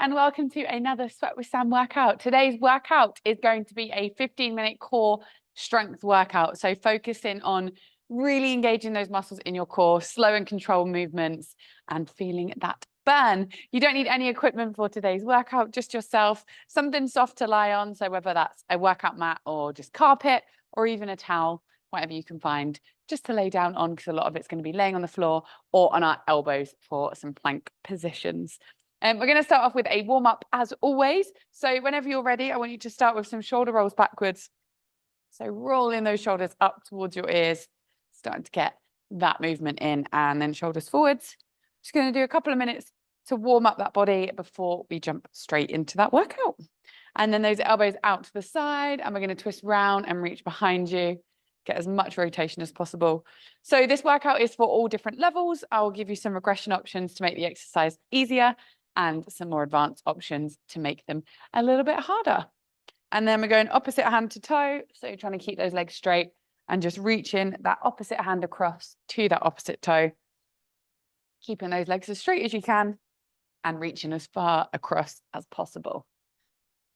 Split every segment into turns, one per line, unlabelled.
and welcome to another Sweat with Sam workout. Today's workout is going to be a 15-minute core strength workout. So focusing on really engaging those muscles in your core, slow and controlled movements, and feeling that burn. You don't need any equipment for today's workout, just yourself, something soft to lie on. So whether that's a workout mat or just carpet or even a towel, whatever you can find, just to lay down on, because a lot of it's going to be laying on the floor or on our elbows for some plank positions. We're going to start off with a warm-up as always. So whenever you're ready, I want you to start with some shoulder rolls backwards. So rolling those shoulders up towards your ears, starting to get that movement in, and then shoulders forwards. Just going to do a couple of minutes to warm up that body before we jump straight into that workout. And then those elbows out to the side, and we're going to twist round and reach behind you. Get as much rotation as possible. So this workout is for all different levels. I will give you some regression options to make the exercise easier and some more advanced options to make them a little bit harder. And then we're going opposite hand to toe. So you're trying to keep those legs straight and just reaching that opposite hand across to that opposite toe. Keeping those legs as straight as you can and reaching as far across as possible.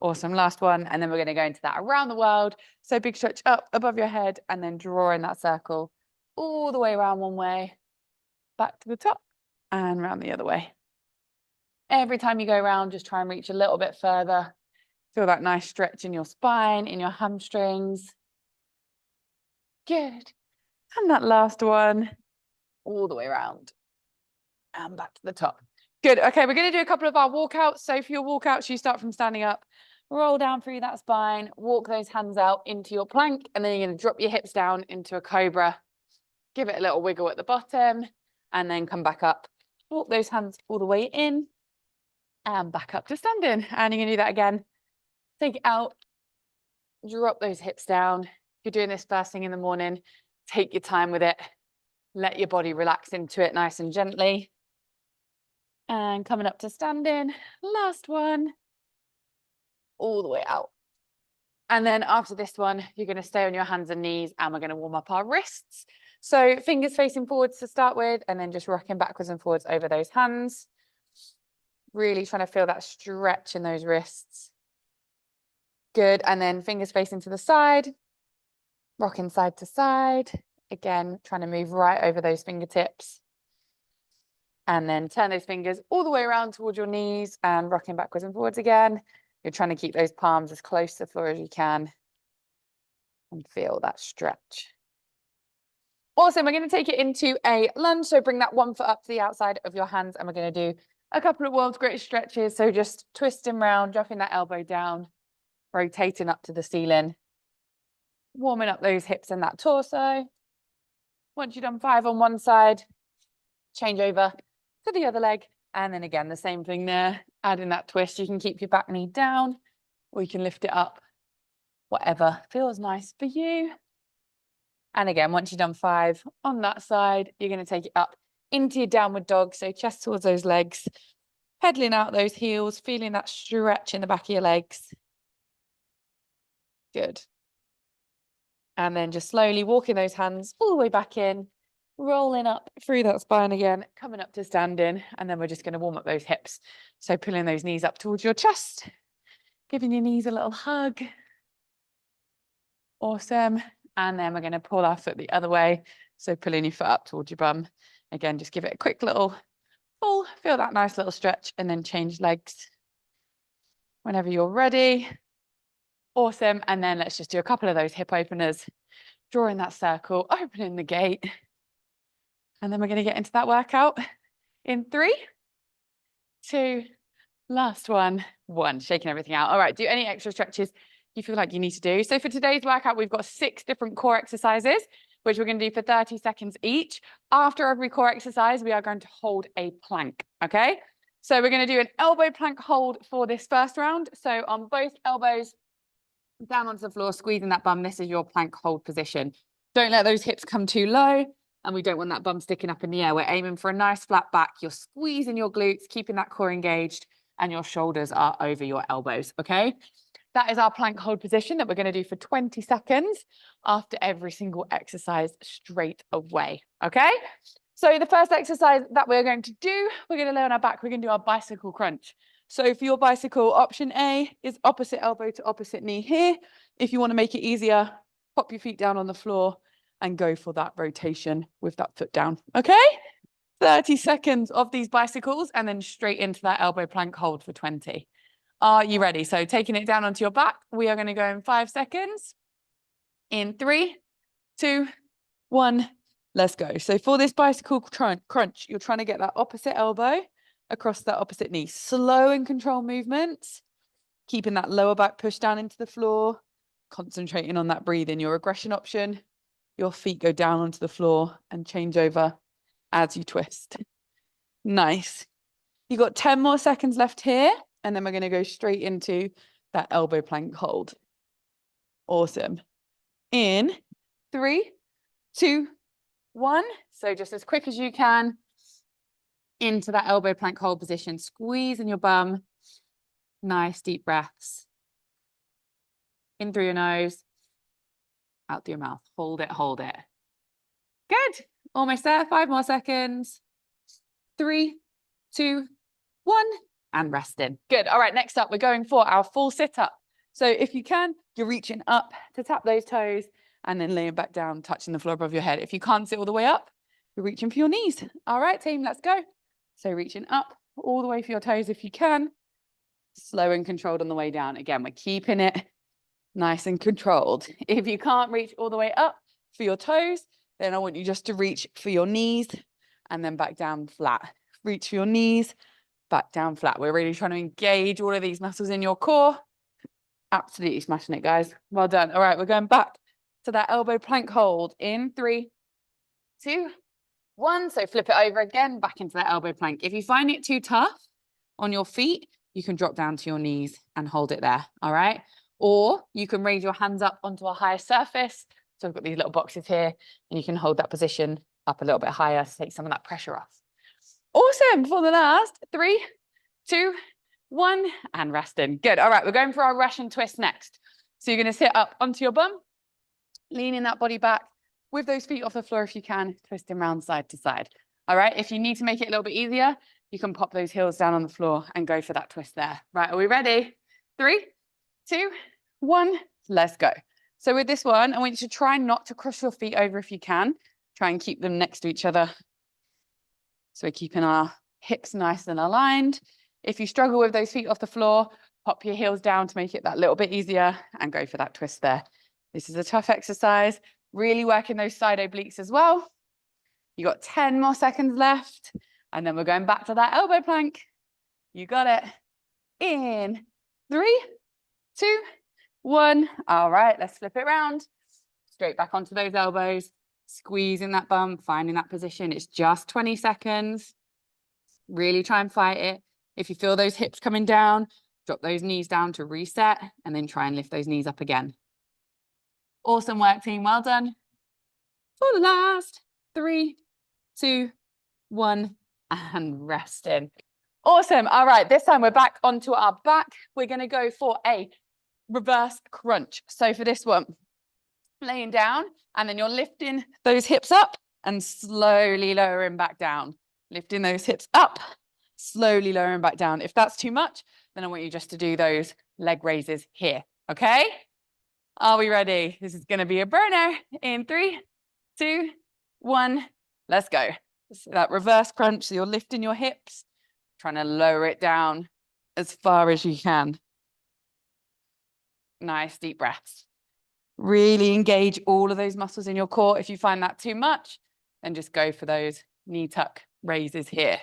Awesome, last one. And then we're going to go into that around the world. So big stretch up above your head and then drawing that circle all the way around one way, back to the top and round the other way. Every time you go around, just try and reach a little bit further. Feel that nice stretch in your spine, in your hamstrings. Good. And that last one, all the way around and back to the top. Good. Okay, we're going to do a couple of our walkouts. So for your walkouts, you start from standing up, roll down through that spine, walk those hands out into your plank, and then you're going to drop your hips down into a cobra. Give it a little wiggle at the bottom, and then come back up. Walk those hands all the way in, and back up to standing. And you're going to do that again. Take it out, drop those hips down. If you're doing this first thing in the morning, take your time with it. Let your body relax into it nice and gently. And coming up to standing, last one, all the way out. And then after this one, you're going to stay on your hands and knees, and we're going to warm up our wrists. So fingers facing forwards to start with, and then just rocking backwards and forwards over those hands. Really trying to feel that stretch in those wrists. Good. And then fingers facing to the side, rocking side to side. Again, trying to move right over those fingertips. And then turn those fingers all the way around towards your knees and rocking backwards and forwards again. You're trying to keep those palms as close to the floor as you can and feel that stretch. Awesome. We're going to take it into a lunge. So bring that one foot up to the outside of your hands, and we're going to do a couple of world's greatest stretches. So just twisting around, dropping that elbow down, rotating up to the ceiling, warming up those hips and that torso. Once you've done 5 on one side, change over to the other leg. And then again, the same thing there, adding that twist. You can keep your back knee down, or you can lift it up, whatever feels nice for you. And again, once you've done 5 on that side, you're going to take it up into your downward dog. So chest towards those legs, pedaling out those heels, feeling that stretch in the back of your legs. Good. And then just slowly walking those hands all the way back in, rolling up through that spine again, coming up to standing. And then we're just going to warm up those hips. So pulling those knees up towards your chest, giving your knees a little hug. Awesome. And then we're going to pull our foot the other way. So pulling your foot up towards your bum. Again, just give it a quick little pull, feel that nice little stretch, and then change legs whenever you're ready. Awesome. And then let's just do a couple of those hip openers, drawing that circle, opening the gate. And then we're going to get into that workout in 3, 2, last one, 1, shaking everything out. All right, do any extra stretches you feel like you need to do. So for today's workout, we've got 6 different core exercises, which we're going to do for 30 seconds each. After every core exercise, we are going to hold a plank, okay? So we're going to do an elbow plank hold for this first round. So on both elbows, down onto the floor, squeezing that bum. This is your plank hold position. Don't let those hips come too low, and we don't want that bum sticking up in the air. We're aiming for a nice flat back. You're squeezing your glutes, keeping that core engaged, and your shoulders are over your elbows, okay? That is our plank hold position that we're going to do for 20 seconds after every single exercise straight away, okay? So the first exercise that we're going to do, we're going to lay on our back. We're going to do our bicycle crunch. So for your bicycle, option A is opposite elbow to opposite knee here. If you want to make it easier, pop your feet down on the floor and go for that rotation with that foot down. Okay? 30 seconds of these bicycles and then straight into that elbow plank hold for 20. Are you ready? So taking it down onto your back, we are going to go in 5 seconds. In 3, 2, 1, let's go. So for this bicycle crunch, you're trying to get that opposite elbow across that opposite knee. Slow and controlled movements, keeping that lower back pushed down into the floor, concentrating on that breathing. Your aggression option, your feet go down onto the floor and change over as you twist. Nice. You got 10 more seconds left here, and then we're going to go straight into that elbow plank hold. Awesome. In 3, 2, 1. So just as quick as you can into that elbow plank hold position. Squeeze in your bum. Nice deep breaths. In through your nose, out through your mouth. Hold it, hold it. Good. Almost there. 5 more seconds. 3, 2, 1. And rest in. Good. All right, next up, we're going for our full sit-up. So if you can, you're reaching up to tap those toes and then laying back down, touching the floor above your head. If you can't sit all the way up, you're reaching for your knees. All right, team, let's go. So reaching up all the way for your toes if you can. Slow and controlled on the way down. Again, we're keeping it nice and controlled. If you can't reach all the way up for your toes, then I want you just to reach for your knees and then back down flat. Reach for your knees, back down flat. We're really trying to engage all of these muscles in your core. Absolutely smashing it, guys. Well done. All right, we're going back to that elbow plank hold in 3, 2, 1. So flip it over again, back into that elbow plank. If you find it too tough on your feet, you can drop down to your knees and hold it there. All right. Or you can raise your hands up onto a higher surface. So I've got these little boxes here and you can hold that position up a little bit higher to take some of that pressure off. Awesome. For the last 3, 2, 1, and rest in. Good. All right, we're going for our Russian twist next. So you're going to sit up onto your bum, leaning that body back with those feet off the floor if you can, twisting around side to side. All right, if you need to make it a little bit easier, you can pop those heels down on the floor and go for that twist there. Right, are we ready? 3, 2, 1, let's go. So with this one, I want you to try not to cross your feet over if you can. Try and keep them next to each other. So we're keeping our hips nice and aligned. If you struggle with those feet off the floor, pop your heels down to make it that little bit easier and go for that twist there. This is a tough exercise, really working those side obliques as well. You got 10 more seconds left, and then we're going back to that elbow plank. You got it. In 3, 2, 1. All right, let's flip it around. Straight back onto those elbows, squeezing that bum, finding that position. It's just 20 seconds. Really try and fight it. If you feel those hips coming down, drop those knees down to reset and then try and lift those knees up again. Awesome work, team. Well done. For the last 3, 2, 1, and rest in. Awesome. All right, this time we're back onto our back. We're going to go for a reverse crunch. So for this one, laying down and then you're lifting those hips up and slowly lowering back down. Lifting those hips up, slowly lowering back down. If that's too much, then I want you just to do those leg raises here, okay? Are we ready? This is going to be a burner. In 3, 2, 1, let's go. So that reverse crunch, so you're lifting your hips, trying to lower it down as far as you can. Nice deep breaths. Really engage all of those muscles in your core. If you find that too much, then just go for those knee tuck raises here.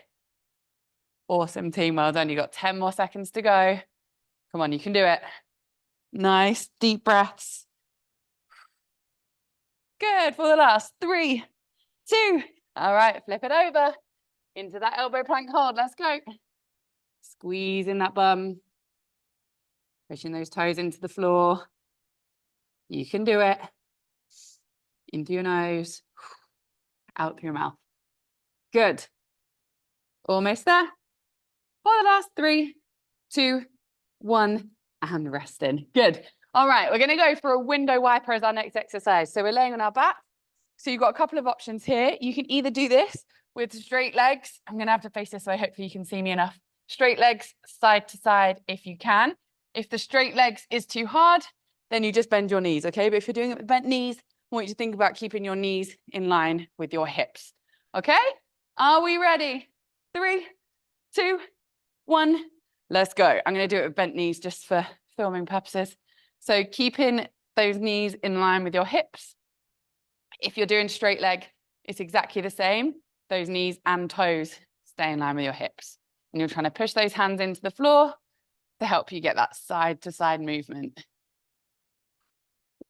Awesome, team. Well done. You got 10 more seconds to go. Come on, you can do it. Nice deep breaths. Good. For the last 3, 2. All right, flip it over into that elbow plank hold. Let's go. Squeezing that bum. Pushing those toes into the floor. You can do it. In through your nose, out through your mouth. Good. Almost there. For the last 3, 2, 1, and rest in. Good. All right, we're going to go for a window wiper as our next exercise. So we're laying on our back. So you've got a couple of options here. You can either do this with straight legs. I'm going to have to face this way. Hopefully you can see me enough Straight legs side to side if you can. If the straight legs is too hard, then you just bend your knees, okay? But if you're doing it with bent knees, I want you to think about keeping your knees in line with your hips, okay? Are we ready? 3, 2, 1, let's go. I'm going to do it with bent knees just for filming purposes. So keeping those knees in line with your hips. If you're doing straight leg, it's exactly the same. Those knees and toes stay in line with your hips. And you're trying to push those hands into the floor to help you get that side to side movement.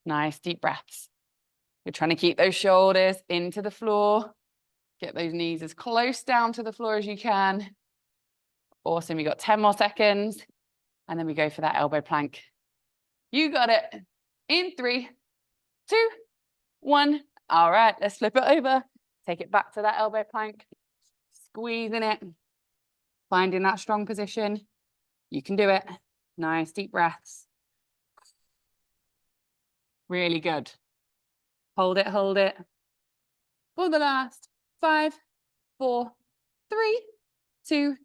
Nice deep breaths. You're trying to keep those shoulders into the floor. Get those knees as close down to the floor as you can. Awesome. You got 10 more seconds. And then we go for that elbow plank. You got it. In 3, 2, 1. All right, let's flip it over. Take it back to that elbow plank. Squeezing it. Finding that strong position. You can do it. Nice deep breaths. Really good. Hold it, hold it. For the last 5, 4, 3, 2,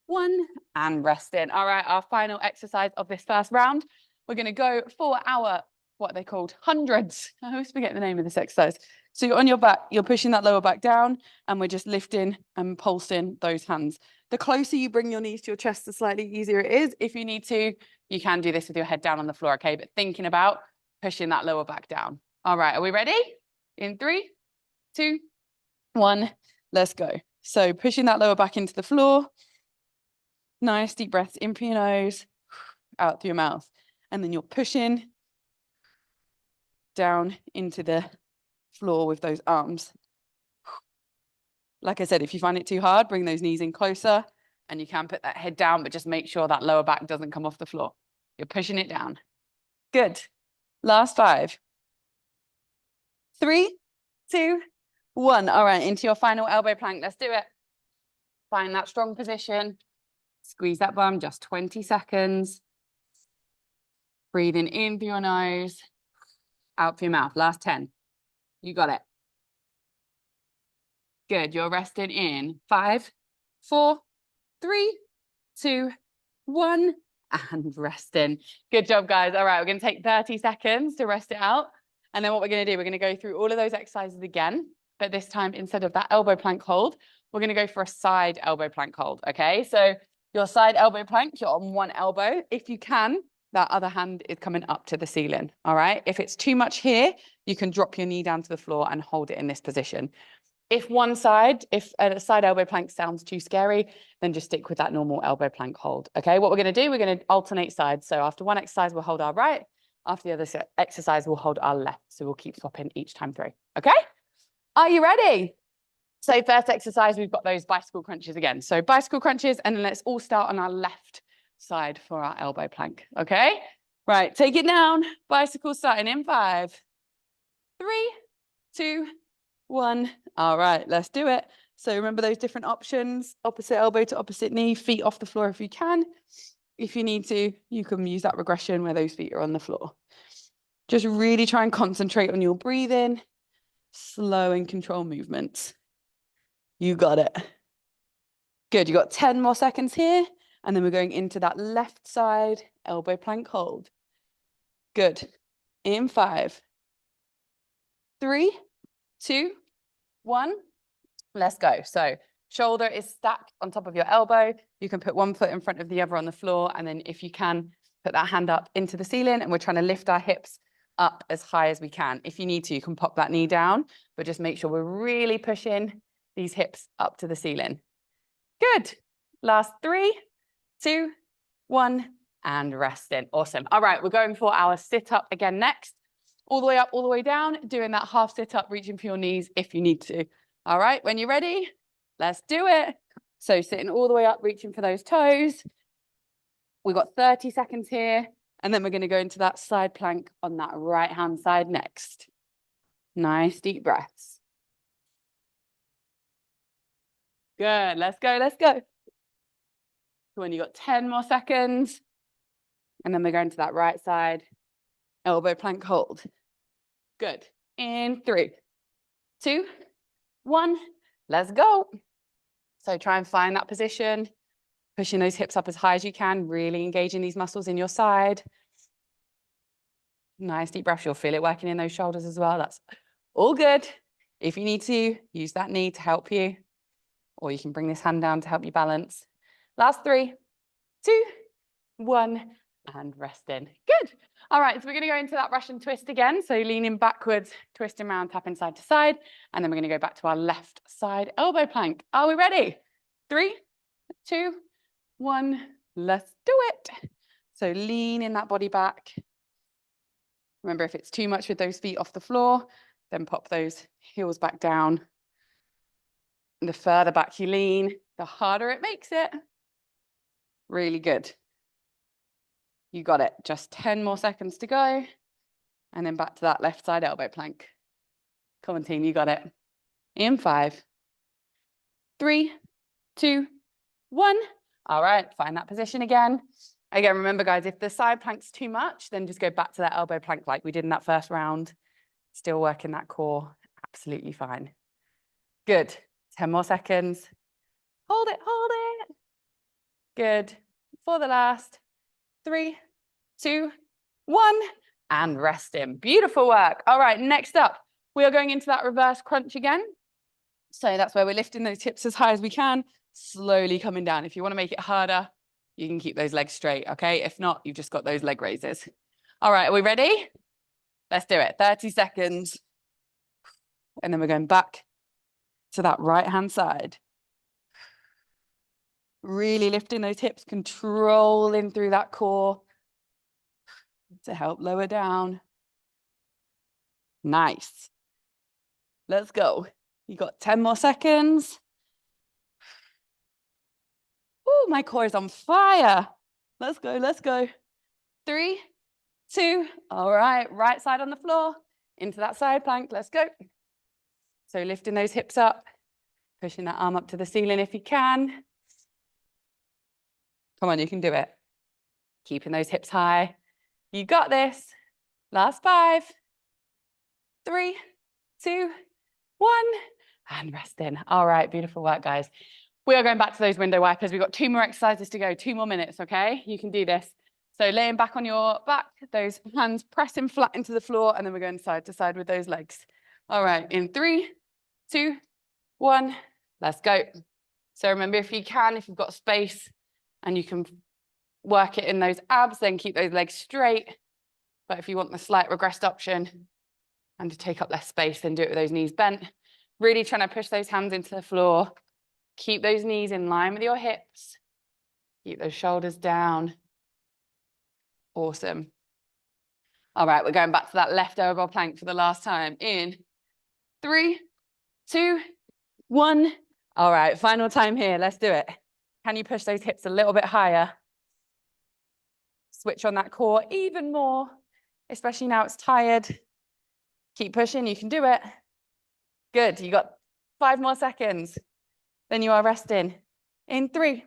1, and rest in. All right, our final exercise of this first round. We're going to go for our, what are they called? Hundreds. I always forget the name of this exercise. So you're on your back, you're pushing that lower back down, and we're just lifting and pulsing those hands. The closer you bring your knees to your chest, the slightly easier it is. If you need to, you can do this with your head down on the floor, okay? But thinking about pushing that lower back down. All right, are we ready? In 3, 2, 1, let's go. So pushing that lower back into the floor. Nice deep breaths in through your nose, out through your mouth. And then you're pushing down into the floor with those arms. Like I said, if you find it too hard, bring those knees in closer and you can put that head down, but just make sure that lower back doesn't come off the floor. You're pushing it down. Good. Last 5. 3, 2, 1. All right, into your final elbow plank. Let's do it. Find that strong position. Squeeze that bum, just 20 seconds. Breathing in through your nose, out through your mouth. Last 10. You got it. Good. You're resting in 5, 4, 3, 2, 1, and resting. Good job, guys. All right, we're going to take 30 seconds to rest it out. And then what we're going to do, we're going to go through all of those exercises again. But this time, instead of that elbow plank hold, we're going to go for a side elbow plank hold. Okay, so your side elbow plank, you're on one elbow. If you can, that other hand is coming up to the ceiling. All right, if it's too much here, you can drop your knee down to the floor and hold it in this position. If a side elbow plank sounds too scary, then just stick with that normal elbow plank hold. Okay, what we're going to do, we're going to alternate sides. So after one exercise, we'll hold our right. After the other exercise, we'll hold our left. So we'll keep swapping each time through. Okay, are you ready? So first exercise, we've got those bicycle crunches again. So bicycle crunches, and then let's all start on our left side for our elbow plank. Okay, right, take it down. Bicycle starting in 5, 3, 2, 1. All right, let's do it. So remember those different options: opposite elbow to opposite knee, feet off the floor if you can. If you need to, you can use that regression where those feet are on the floor. Just really try and concentrate on your breathing, slow and control movements. You got it. Good, you got 10 more seconds here. And then we're going into that left side elbow plank hold. Good. In 5, 3, 2, 1. Let's go. So shoulder is stacked on top of your elbow. You can put one foot in front of the other on the floor. And then if you can, put that hand up into the ceiling. And we're trying to lift our hips up as high as we can. If you need to, you can pop that knee down, but just make sure we're really pushing these hips up to the ceiling. Good. Last 3, 2, 1, and resting. Awesome. All right, we're going for our sit up again next. All the way up, all the way down, doing that half sit up, reaching for your knees if you need to. All right, when you're ready, let's do it. So sitting all the way up, reaching for those toes. We've got 30 seconds here, and then we're going to go into that side plank on that right-hand side next. Nice deep breaths. Good, let's go, let's go. So when you've got 10 more seconds, and then we're going to that right side, elbow plank hold. Good. In 3, 2, 1, let's go. So try and find that position. Pushing those hips up as high as you can, really engaging these muscles in your side. Nice deep breath. You'll feel it working in those shoulders as well. That's all good. If you need to, use that knee to help you, or you can bring this hand down to help you balance. Last 3, 2, 1, and rest in. Good. All right, so we're going to go into that Russian twist again. So leaning backwards, twisting around, tapping side to side, and then we're going to go back to our left side elbow plank. Are we ready? 3, 2, 1, let's do it. So lean in that body back. Remember, if it's too much with those feet off the floor, then pop those heels back down. And the further back you lean, the harder it makes it. Really good. You got it. Just 10 more seconds to go. And then back to that left side elbow plank. Come on, team, you got it. In 5, 3, 2, 1. All right, find that position again. Again, remember, guys, if the side plank's too much, then just go back to that elbow plank like we did in that first round. Still working that core. Absolutely fine. Good. 10 more seconds. Hold it, hold it. Good. For the last 3, 2, 1, and rest in. Beautiful work. All right, next up, we are going into that reverse crunch again. So that's where we're lifting those hips as high as we can, slowly coming down. If you want to make it harder, you can keep those legs straight, okay? If not, you've just got those leg raises. All right, are we ready? Let's do it. 30 seconds. And then we're going back to that right-hand side. Really lifting those hips, controlling through that core to help lower down. Nice. Let's go. You got 10 more seconds. Oh, my core is on fire. Let's go, let's go. 3, 2, all right, right side on the floor, into that side plank, let's go. So lifting those hips up, pushing that arm up to the ceiling if you can. Come on, you can do it. Keeping those hips high. You got this. Last 5, 3, 2, 1, and rest in. All right, beautiful work, guys. We are going back to those window wipers. We've got 2 more exercises to go, 2 more minutes, okay? You can do this. So laying back on your back, those hands pressing flat into the floor, and then we're going side to side with those legs. All right, in 3, 2, 1, let's go. So remember, if you can, if you've got space and you can work it in those abs, then keep those legs straight. But if you want the slight regressed option and to take up less space, then do it with those knees bent. Really trying to push those hands into the floor. Keep those knees in line with your hips. Keep those shoulders down. Awesome. All right, we're going back to that left elbow plank for the last time. In 3, 2, 1. All right, final time here. Let's do it. Can you push those hips a little bit higher? Switch on that core even more, especially now it's tired. Keep pushing, you can do it. Good, you got 5 more seconds. Then you are resting. In 3,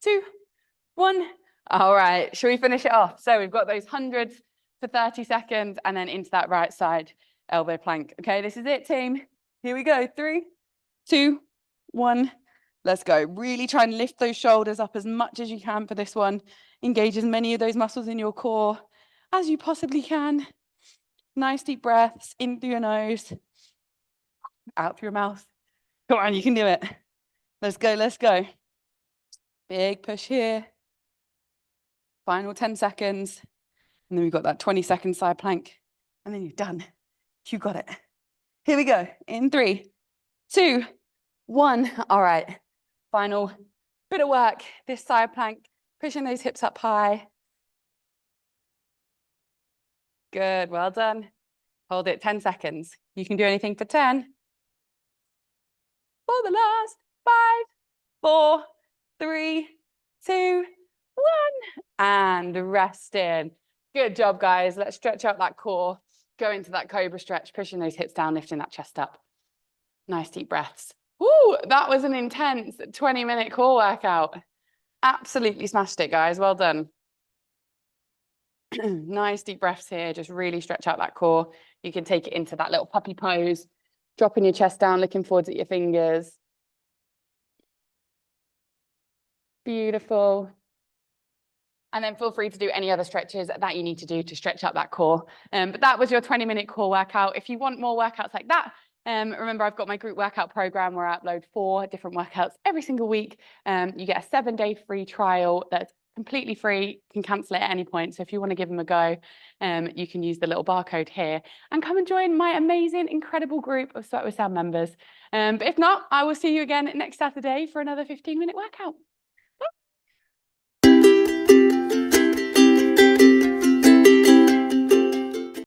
2, 1. All right, shall we finish it off? So we've got those hundreds for 30 seconds and then into that right side elbow plank. Okay, this is it, team. Here we go. 3, 2, 1. Let's go. Really try and lift those shoulders up as much as you can for this one. Engage as many of those muscles in your core as you possibly can. Nice deep breaths in through your nose, out through your mouth. Come on, you can do it. Let's go, let's go. Big push here. Final 10 seconds. And then we've got that 20-second side plank. And then you're done. You got it. Here we go. In 3, 2, 1. All right. Final bit of work. This side plank. Pushing those hips up high. Good. Well done. Hold it 10 seconds. You can do anything for 10. For the last 5, 4, 3, 2, 1. And rest in. Good job, guys. Let's stretch out that core. Go into that cobra stretch, pushing those hips down, lifting that chest up. Nice deep breaths. Woo, that was an intense 20-minute core workout. Absolutely smashed it, guys. Well done. Nice deep breaths here. Just really stretch out that core. You can take it into that little puppy pose, dropping your chest down, looking forwards at your fingers. Beautiful. And then feel free to do any other stretches that you need to do to stretch up that core. But that was your 20-minute core workout. If you want more workouts like that, remember I've got my group workout program where I upload 4 different workouts every single week. You get a 7-day free trial that's completely free. You can cancel it at any point. So if you want to give them a go, you can use the little barcode here and come and join my amazing, incredible group of Sweat with Sound members. But if not, I will see you again next Saturday for another 15-minute workout.